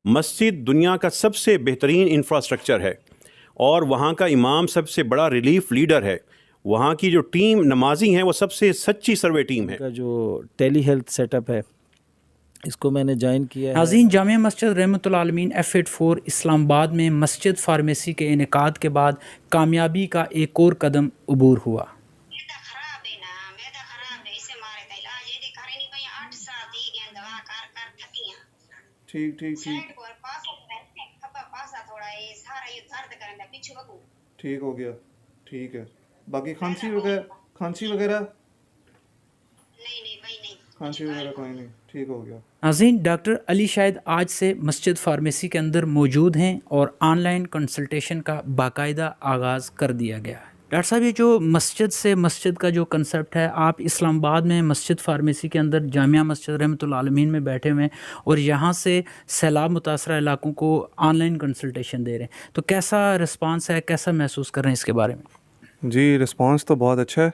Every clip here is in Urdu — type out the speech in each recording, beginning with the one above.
مسجد دنیا کا سب سے بہترین انفراسٹرکچر ہے اور وہاں کا امام سب سے بڑا ریلیف لیڈر ہے. وہاں کی جو ٹیم نمازی ہیں وہ سب سے سچی سروے ٹیم ہے. کا جو ٹیلی ہیلتھ سیٹ اپ ہے اس کو میں نے جوائن کیا ہے. ناظرین، جامعہ مسجد رحمۃ اللہ عالمین F84 اسلام آباد میں مسجد فارمیسی کے انعقاد کے بعد کامیابی کا ایک اور قدم عبور ہوا. ٹھیک ٹھیک ٹھیک ٹھیک ہو گیا. ٹھیک ہے. باقی کھانسی وغیرہ کھانسی وغیرہ کوئی نہیں. ٹھیک ہو گیا. ناظرین، ڈاکٹر علی شاہد آج سے مسجد فارمیسی کے اندر موجود ہیں اور آن لائن کنسلٹیشن کا باقاعدہ آغاز کر دیا گیا ہے. ڈاکٹر صاحب، یہ جو مسجد سے مسجد کا جو کنسیپٹ ہے، آپ اسلام آباد میں مسجد فارمیسی کے اندر جامعہ مسجد رحمۃ اللہ عالمین میں بیٹھے ہوئے ہیں اور یہاں سے سیلاب متاثرہ علاقوں کو آن لائن کنسلٹیشن دے رہے ہیں، تو کیسا رسپانس ہے، کیسا محسوس کر رہے ہیں اس کے بارے میں؟ جی، رسپانس تو بہت اچھا ہے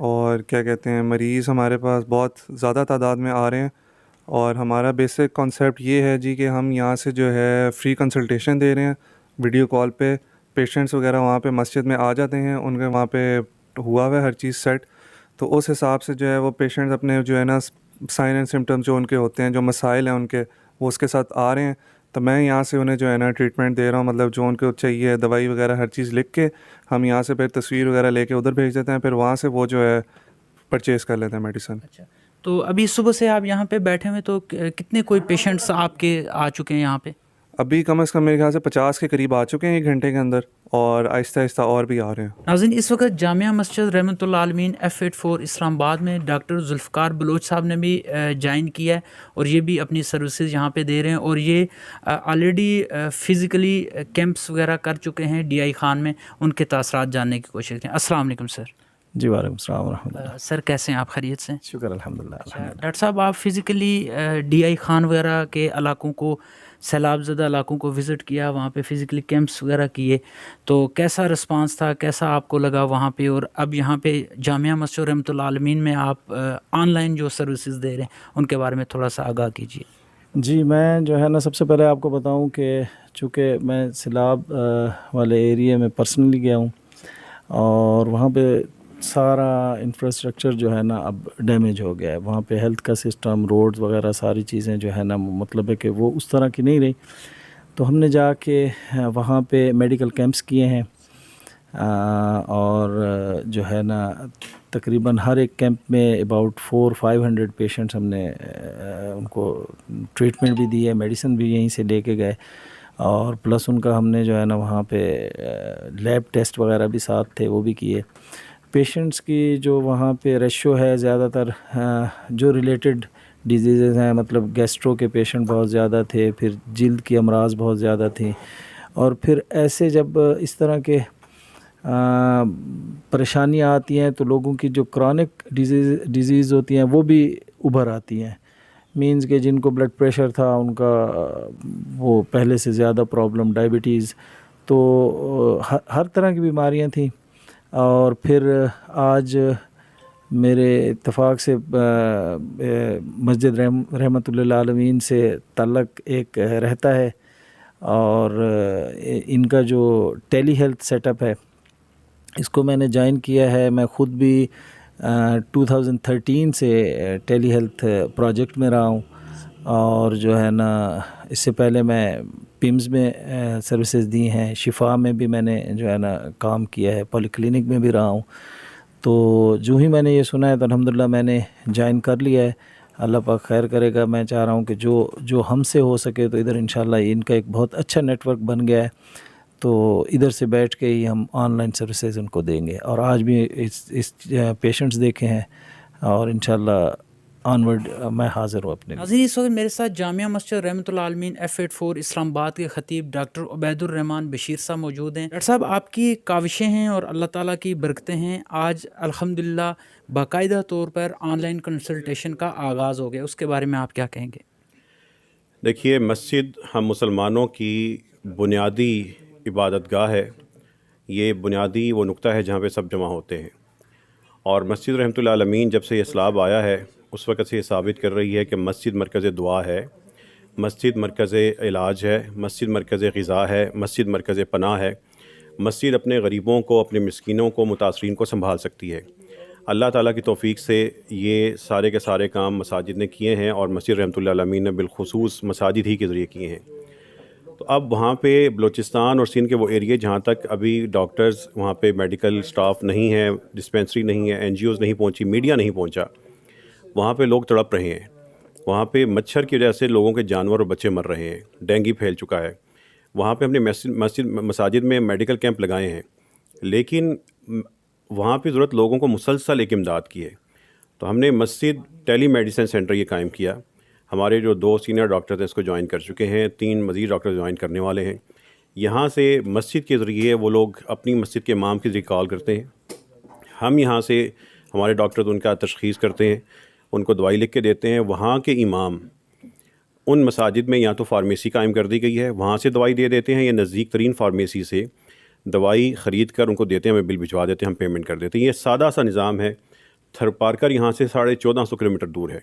اور کیا کہتے ہیں، مریض ہمارے پاس بہت زیادہ تعداد میں آ رہے ہیں اور ہمارا بیسک کانسیپٹ یہ ہے جی کہ ہم یہاں سے جو ہے فری کنسلٹیشن دے رہے ہیں ویڈیو کال پہ. پیشنٹس وغیرہ وہاں پہ مسجد میں آ جاتے ہیں، ان کے وہاں پہ ہوا ہوا ہے ہر چیز سیٹ، تو اس حساب سے جو ہے وہ پیشنٹس اپنے جو ہے نا سائن اینڈ سمٹمس جو ان کے ہوتے ہیں، جو مسائل ہیں ان کے، وہ اس کے ساتھ آ رہے ہیں. تو میں یہاں سے انہیں جو ہے نا ٹریٹمنٹ دے رہا ہوں، مطلب جو ان کو چاہیے دوائی وغیرہ ہر چیز لکھ کے ہم یہاں سے پھر تصویر وغیرہ لے کے ادھر بھیج دیتے ہیں، پھر وہاں سے وہ جو ہے پرچیز کر لیتے ہیں میڈیسن. اچھا، تو ابھی صبح سے آپ یہاں پہ بیٹھے ہوئے، تو کتنے کوئی پیشنٹس آپ کے آ چکے ہیں یہاں پہ؟ ابھی کم از کم میرے خیال سے 50 کے قریب آ چکے ہیں 1 گھنٹے کے اندر، اور آہستہ آہستہ اور بھی آ رہے ہیں. ناظرین، اس وقت جامعہ مسجد رحمۃ اللہ عالمین F84 اسلام آباد میں ڈاکٹر ذوالفقار بلوچ صاحب نے بھی جوائن کیا ہے اور یہ بھی اپنی سروسز یہاں پہ دے رہے ہیں، اور یہ آلریڈی فزیکلی کیمپس وغیرہ کر چکے ہیں DI خان میں. ان کے تاثرات جاننے کی کوشش کریں. السلام علیکم سر. جی وعلیکم السلام ورحمۃ اللہ. سر کیسے ہیں آپ؟ خیریت سے؟ شکر الحمدللہ. ڈاکٹر صاحب، آپ فزیکلی DI خان وغیرہ کے علاقوں کو، سیلاب زدہ علاقوں کو وزٹ کیا، وہاں پہ فزیکلی کیمپس وغیرہ کیے، تو کیسا رسپانس تھا، کیسا آپ کو لگا وہاں پہ؟ اور اب یہاں پہ جامعہ مسجد رحمۃ اللہ عالمین میں آپ آن لائن جو سروسز دے رہے ہیں ان کے بارے میں تھوڑا سا آگاہ کیجیے. جی، میں جو ہے نا سب سے پہلے آپ کو بتاؤں کہ چونکہ میں سیلاب والے ایریے میں پرسنلی گیا ہوں اور وہاں پہ سارا انفراسٹرکچر جو ہے نا اب ڈیمیج ہو گیا ہے. وہاں پہ ہیلتھ کا سسٹم، روڈز وغیرہ ساری چیزیں جو ہے نا مطلب ہے کہ وہ اس طرح کی نہیں رہی. تو ہم نے جا کے وہاں پہ میڈیکل کیمپس کیے ہیں اور جو ہے نا تقریباً ہر ایک کیمپ میں اباؤٹ 400-500 پیشنٹس ہم نے ان کو ٹریٹمنٹ بھی دی ہے، میڈیسن بھی یہیں سے لے کے گئے، اور پلس ان کا ہم نے جو ہے نا وہاں پہ لیب ٹیسٹ وغیرہ بھی ساتھ تھے، وہ بھی کیے. پیشنٹس کی جو وہاں پہ ریشو ہے زیادہ تر جو ریلیٹڈ ڈیزیزز ہیں، مطلب گیسٹرو کے پیشنٹ بہت زیادہ تھے، پھر جلد کی امراض بہت زیادہ تھیں، اور پھر ایسے جب اس طرح کے پریشانیاں آتی ہیں تو لوگوں کی جو کرونک ڈیزیز ہوتی ہیں وہ بھی ابھر آتی ہیں. مینز کہ جن کو بلڈ پریشر تھا ان کا وہ پہلے سے زیادہ پرابلم، ڈائبٹیز، تو ہر طرح کی بیماریاں تھیں. اور پھر آج میرے اتفاق سے مسجد رحمۃ اللہ عالمین سے تعلق ایک رہتا ہے، اور ان کا جو ٹیلی ہیلتھ سیٹ اپ ہے اس کو میں نے جوائن کیا ہے. میں خود بھی 2013 سے ٹیلی ہیلتھ پروجیکٹ میں رہا ہوں، اور جو ہے نا اس سے پہلے میں پیمز میں سروسز دی ہیں، شفا میں بھی میں نے جو ہے نا کام کیا ہے، پولی کلینک میں بھی رہا ہوں. تو جو ہی میں نے یہ سنا ہے تو الحمدللہ میں نے جوائن کر لیا ہے. اللہ پاک خیر کرے گا. میں چاہ رہا ہوں کہ جو ہم سے ہو سکے تو ادھر انشاءاللہ ان کا ایک بہت اچھا نیٹ ورک بن گیا ہے، تو ادھر سے بیٹھ کے ہی ہم آن لائن سروسز ان کو دیں گے. اور آج بھی اس پیشنٹس دیکھے ہیں اور انشاءاللہ آنورڈ میں حاضر ہوں اپنے. ناظرین، اس وقت میرے ساتھ جامعہ مسجد رحمۃ اللہ عالمین F84 اسلام آباد کے خطیب ڈاکٹر عبید الرحمان بشیر صاحب موجود ہیں. ڈاکٹر صاحب، آپ کی کاوشیں ہیں اور اللہ تعالیٰ کی برکتیں ہیں، آج الحمدللہ باقاعدہ طور پر آن لائن کنسلٹیشن کا آغاز ہو گیا، اس کے بارے میں آپ کیا کہیں گے؟ دیکھیے، مسجد ہم مسلمانوں کی بنیادی عبادت گاہ ہے. یہ بنیادی وہ نقطہ ہے جہاں پہ سب جمع ہوتے ہیں، اور مسجد رحمۃ اللہ عالمین جب سے یہ اسلام آیا ہے اس وقت سے یہ ثابت کر رہی ہے کہ مسجد مرکز دعا ہے. مسجد مرکز علاج ہے، مسجد مرکز غذا ہے، مسجد مرکز پناہ ہے۔ مسجد اپنے غریبوں کو، اپنے مسکینوں کو، متاثرین کو سنبھال سکتی ہے۔ اللہ تعالیٰ کی توفیق سے یہ سارے کے سارے کام مساجد نے کیے ہیں، اور مسجد رحمۃ اللہ علیہ نے بالخصوص مساجد ہی کے ذریعے کیے ہیں۔ تو اب وہاں پہ بلوچستان اور سندھ کے وہ ایریے جہاں تک ابھی ڈاکٹرز، وہاں پہ میڈیکل سٹاف نہیں ہے، ڈسپینسری نہیں ہے، این جی اوز نہیں پہنچی، میڈیا نہیں پہنچا، وہاں پہ لوگ تڑپ رہے ہیں۔ وہاں پہ مچھر کی وجہ سے لوگوں کے جانور اور بچے مر رہے ہیں، ڈینگی پھیل چکا ہے۔ وہاں پہ ہم نے مساجد میں میڈیکل کیمپ لگائے ہیں، لیکن وہاں پہ ضرورت لوگوں کو مسلسل ایک امداد کی ہے۔ تو ہم نے مسجد ٹیلی میڈیسن سینٹر یہ قائم کیا۔ ہمارے جو 2 سینئر ڈاکٹرز ہیں اس کو جوائن کر چکے ہیں، 3 مزید ڈاکٹر جوائن کرنے والے ہیں۔ یہاں سے مسجد کے ذریعے وہ لوگ اپنی مسجد کے امام کے ذریعے کال کرتے ہیں، ہم یہاں سے ہمارے ڈاکٹرز ان کا تشخیص کرتے ہیں، ان کو دوائی لکھ کے دیتے ہیں۔ وہاں کے امام ان مساجد میں یا تو فارمیسی قائم کر دی گئی ہے، وہاں سے دوائی دے دیتے ہیں، یا نزدیک ترین فارمیسی سے دوائی خرید کر ان کو دیتے ہیں، ہمیں بل بھجوا دیتے ہیں، ہم پیمنٹ کر دیتے ہیں۔ یہ سادہ سا نظام ہے۔ تھر پارکر یہاں سے 1450 کلومیٹر دور ہے،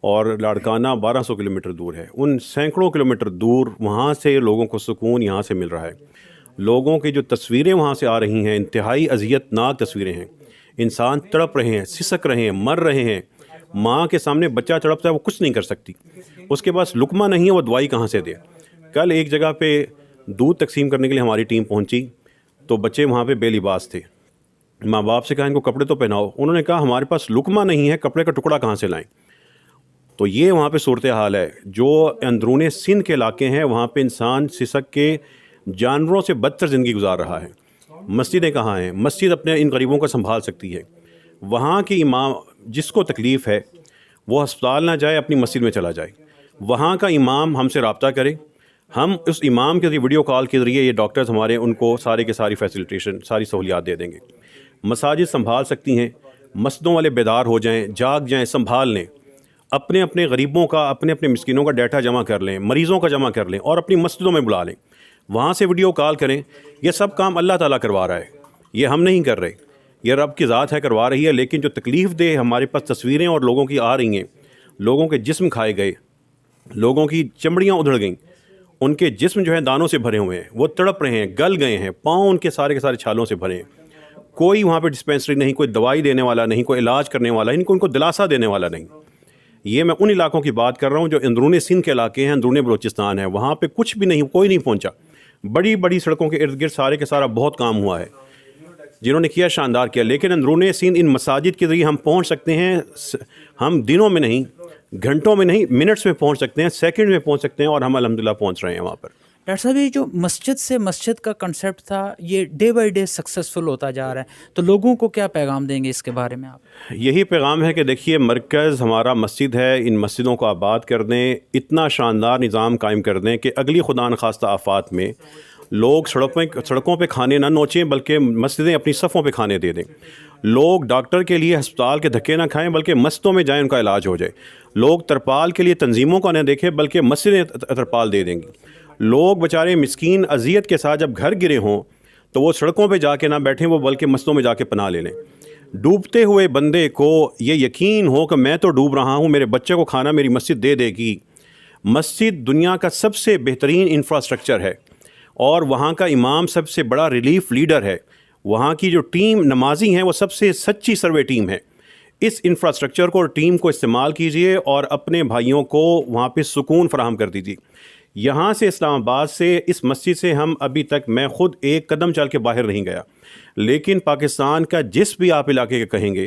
اور لاڑکانہ 1200 کلومیٹر دور ہے۔ ان سینکڑوں کلومیٹر دور وہاں سے لوگوں کو سکون یہاں سے مل رہا ہے۔ لوگوں کی جو تصویریں وہاں سے آ رہی ہیں، انتہائی اذیت ناک تصویریں ہیں۔ انسان تڑپ رہے ہیں، سسک رہے ہیں، مر رہے ہیں۔ ماں کے سامنے بچہ تڑپتا ہے، وہ کچھ نہیں کر سکتی، اس کے پاس لقمہ نہیں ہے، وہ دوائی کہاں سے دے۔ کل ایک جگہ پہ دودھ تقسیم کرنے کے لیے ہماری ٹیم پہنچی، تو بچے وہاں پہ بے لباس تھے۔ ماں باپ سے کہا ان کو کپڑے تو پہناؤ، انہوں نے کہا ہمارے پاس لقمہ نہیں ہے، کپڑے کا ٹکڑا کہاں سے لائیں۔ تو یہ وہاں پہ صورتحال ہے۔ جو اندرون سندھ کے علاقے ہیں وہاں پہ انسان سسک کے جانوروں سے بدتر زندگی گزار رہا ہے۔ مسجدیں کہاں ہیں؟ مسجد اپنے ان غریبوں کو سنبھال سکتی ہے۔ وہاں کے امام جس کو تکلیف ہے وہ ہسپتال نہ جائے، اپنی مسجد میں چلا جائے۔ وہاں کا امام ہم سے رابطہ کرے، ہم اس امام کے ذریعے ویڈیو کال کے ذریعے یہ ڈاکٹرز ہمارے ان کو سارے کے ساری فیسیلیٹیشن، ساری سہولیات دے دیں گے۔ مساجد سنبھال سکتی ہیں۔ مسجدوں والے بیدار ہو جائیں، جاگ جائیں، سنبھال لیں، اپنے اپنے غریبوں کا، اپنے اپنے مسکینوں کا ڈیٹا جمع کر لیں، مریضوں کا جمع کر لیں، اور اپنی مسجدوں میں بلا لیں، وہاں سے ویڈیو کال کریں۔ یہ سب کام اللہ تعالیٰ کروا رہا ہے، یہ ہم نہیں کر رہے، یہ رب کی ذات ہے کروا رہی ہے۔ لیکن جو تکلیف دہ ہمارے پاس تصویریں اور لوگوں کی آ رہی ہیں، لوگوں کے جسم کھائے گئے، لوگوں کی چمڑیاں ادھڑ گئیں، ان کے جسم جو ہے دانوں سے بھرے ہوئے ہیں، وہ تڑپ رہے ہیں، گل گئے ہیں، پاؤں ان کے سارے چھالوں سے بھرے ہیں۔ کوئی وہاں پہ ڈسپینسری نہیں، کوئی دوائی دینے والا نہیں، کوئی علاج کرنے والا نہیں، ان کو دلاسا دینے والا نہیں۔ یہ میں ان علاقوں کی بات کر رہا ہوں جو اندرون سندھ کے علاقے ہیں، اندرون بلوچستان ہے، وہاں پہ کچھ بھی نہیں، کوئی نہیں پہنچا۔ بڑی بڑی سڑکوں کے ارد گرد سارے کے سارا بہت کام ہوا ہے، جنہوں نے کیا شاندار کیا۔ لیکن اندرون سندھ ان مساجد کے ذریعے ہم پہنچ سکتے ہیں۔ ہم دنوں میں نہیں، گھنٹوں میں نہیں، منٹس میں پہنچ سکتے ہیں، سیکنڈ میں پہنچ سکتے ہیں، اور ہم الحمدللہ پہنچ رہے ہیں وہاں پر۔ ڈاکٹر صاحب، یہ جو مسجد سے مسجد کا کنسیپٹ تھا، یہ ڈے بائی ڈے سکسیزفل ہوتا جا رہا ہے، تو لوگوں کو کیا پیغام دیں گے اس کے بارے میں آپ؟ یہی پیغام ہے کہ دیکھیے، مرکز ہمارا مسجد ہے، ان مسجدوں کو آباد کر دیں، اتنا شاندار نظام قائم کر دیں کہ اگلی خدا نخواستہ آفات میں لوگ سڑکوں پہ کھانے نہ نوچیں، بلکہ مسجدیں اپنی صفوں پہ کھانے دے دیں۔ لوگ ڈاکٹر کے لیے ہسپتال کے دھکے نہ کھائیں، بلکہ مسجدوں میں جائیں، ان کا علاج ہو جائے۔ لوگ ترپال کے لیے تنظیموں کو نہ دیکھیں، بلکہ مسجدیں ترپال دے دیں گی۔ لوگ بیچارے مسکین اذیت کے ساتھ جب گھر گرے ہوں تو وہ سڑکوں پہ جا کے نہ بیٹھیں، وہ بلکہ مسجدوں میں جا کے پناہ لے لیں۔ ڈوبتے ہوئے بندے کو یہ یقین ہو کہ میں تو ڈوب رہا ہوں، میرے بچے کو کھانا میری مسجد دے دے گی۔ مسجد دنیا کا سب سے بہترین انفراسٹرکچر ہے، اور وہاں کا امام سب سے بڑا ریلیف لیڈر ہے۔ وہاں کی جو ٹیم نمازی ہیں وہ سب سے سچی سروے ٹیم ہے۔ اس انفراسٹرکچر کو اور ٹیم کو استعمال کیجئے، اور اپنے بھائیوں کو وہاں پہ سکون فراہم کر دیجیے۔ یہاں سے اسلام آباد سے اس مسجد سے ہم ابھی تک، میں خود ایک قدم چل کے باہر نہیں گیا، لیکن پاکستان کا جس بھی آپ علاقے کے کہیں گے،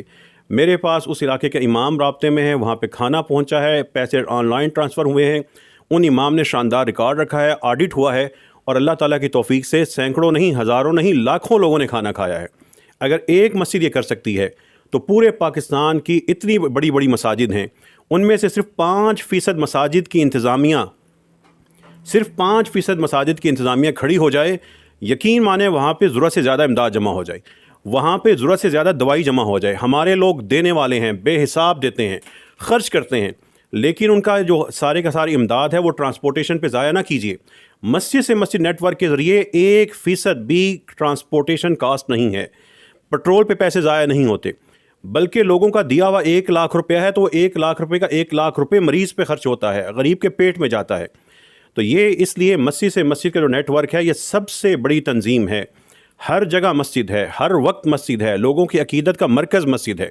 میرے پاس اس علاقے کے امام رابطے میں ہیں، وہاں پہ کھانا پہنچا ہے، پیسے آن لائن ٹرانسفر ہوئے ہیں، ان امام نے شاندار ریکارڈ رکھا ہے، آڈٹ ہوا ہے، اور اللہ تعالیٰ کی توفیق سے سینکڑوں نہیں، ہزاروں نہیں، لاکھوں لوگوں نے کھانا کھایا ہے۔ اگر ایک مسجد یہ کر سکتی ہے تو پورے پاکستان کی اتنی بڑی بڑی مساجد ہیں، ان میں سے صرف 5% مساجد کی انتظامیہ، صرف 5% مساجد کی انتظامیہ کھڑی ہو جائے، یقین مانیں وہاں پہ ضرورت سے زیادہ امداد جمع ہو جائے، وہاں پہ ضرورت سے زیادہ دوائی جمع ہو جائے۔ ہمارے لوگ دینے والے ہیں، بے حساب دیتے ہیں، خرچ کرتے ہیں، لیکن ان کا جو سارے کا ساری امداد ہے وہ ٹرانسپورٹیشن پہ ضائع نہ کیجیے۔ مسجد سے مسجد نیٹ ورک کے ذریعے 1% بھی ٹرانسپورٹیشن کاسٹ نہیں ہے، پٹرول پہ پیسے ضائع نہیں ہوتے۔ بلکہ لوگوں کا دیا ہوا 1 لاکھ روپیہ ہے تو وہ 1 لاکھ روپے کا 1 لاکھ روپے مریض پہ خرچ ہوتا ہے، غریب کے پیٹ میں جاتا ہے. تو یہ اس لیے مسجد سے مسجد کا جو نیٹ ورک ہے یہ سب سے بڑی تنظیم ہے. ہر جگہ مسجد ہے، ہر وقت مسجد ہے، لوگوں کی عقیدت کا مرکز مسجد ہے.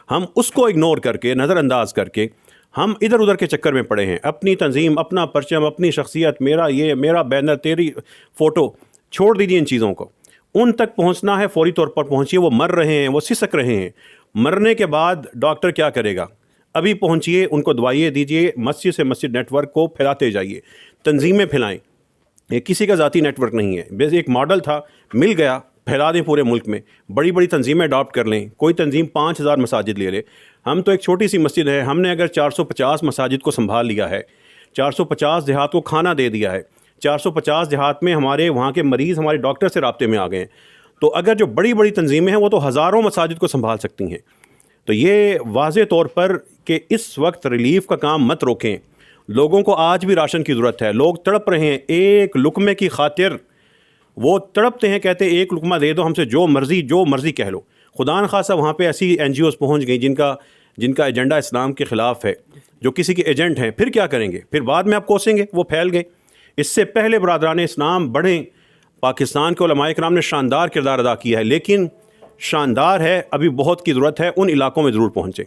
ہم اس کو اگنور کر کے، نظر انداز کر کے ہم ادھر ادھر کے چکر میں پڑے ہیں. اپنی تنظیم، اپنا پرچم، اپنی شخصیت، میرا بینر، تیری فوٹو، چھوڑ دیجیے ان چیزوں کو. ان تک پہنچنا ہے فوری طور پر پہنچیے. وہ مر رہے ہیں، وہ سسک رہے ہیں. مرنے کے بعد ڈاکٹر کیا کرے گا؟ ابھی پہنچیے، ان کو دوائیں دیجیے، مسجد سے مسجد نیٹ ورک کو پھیلاتے جائیے، تنظیمیں پھیلائیں. یہ کسی کا ذاتی نیٹ ورک نہیں ہے، بس ایک ماڈل تھا، مل گیا، پھیلا دیں پورے ملک میں. بڑی بڑی تنظیمیں اڈاپٹ کر لیں. کوئی تنظیم 5000 مساجد لے لے. ہم تو ایک چھوٹی سی مسجد ہے، ہم نے اگر 450 مساجد کو سنبھال لیا ہے، 450 دیہات کو کھانا دے دیا ہے، 450 دیہات میں ہمارے وہاں کے مریض ہمارے ڈاکٹر سے رابطے میں آ گئے ہیں، تو اگر جو بڑی بڑی تنظیمیں ہیں وہ تو ہزاروں مساجد کو سنبھال سکتی ہیں. تو یہ واضح طور پر کہ اس وقت ریلیف کا کام مت روکیں. لوگوں کو آج بھی راشن کی ضرورت ہے. لوگ تڑپ رہے ہیں ایک لقمے کی خاطر. وہ تڑپتے ہیں، کہتے ہیں ایک لقمہ دے دو، ہم سے جو مرضی کہہ لو. خدا نخواستہ وہاں پہ ایسی NGOs پہنچ گئیں جن کا ایجنڈا اسلام کے خلاف ہے، جو کسی کے ایجنٹ ہیں. پھر کیا کریں گے؟ پھر بعد میں آپ کوسیں گے وہ پھیل گئے. اس سے پہلے برادران اسلام بڑھیں. پاکستان کے علماء کرام نے شاندار کردار ادا کیا ہے، لیکن شاندار ہے، ابھی بہت کی ضرورت ہے. ان علاقوں میں ضرور پہنچیں.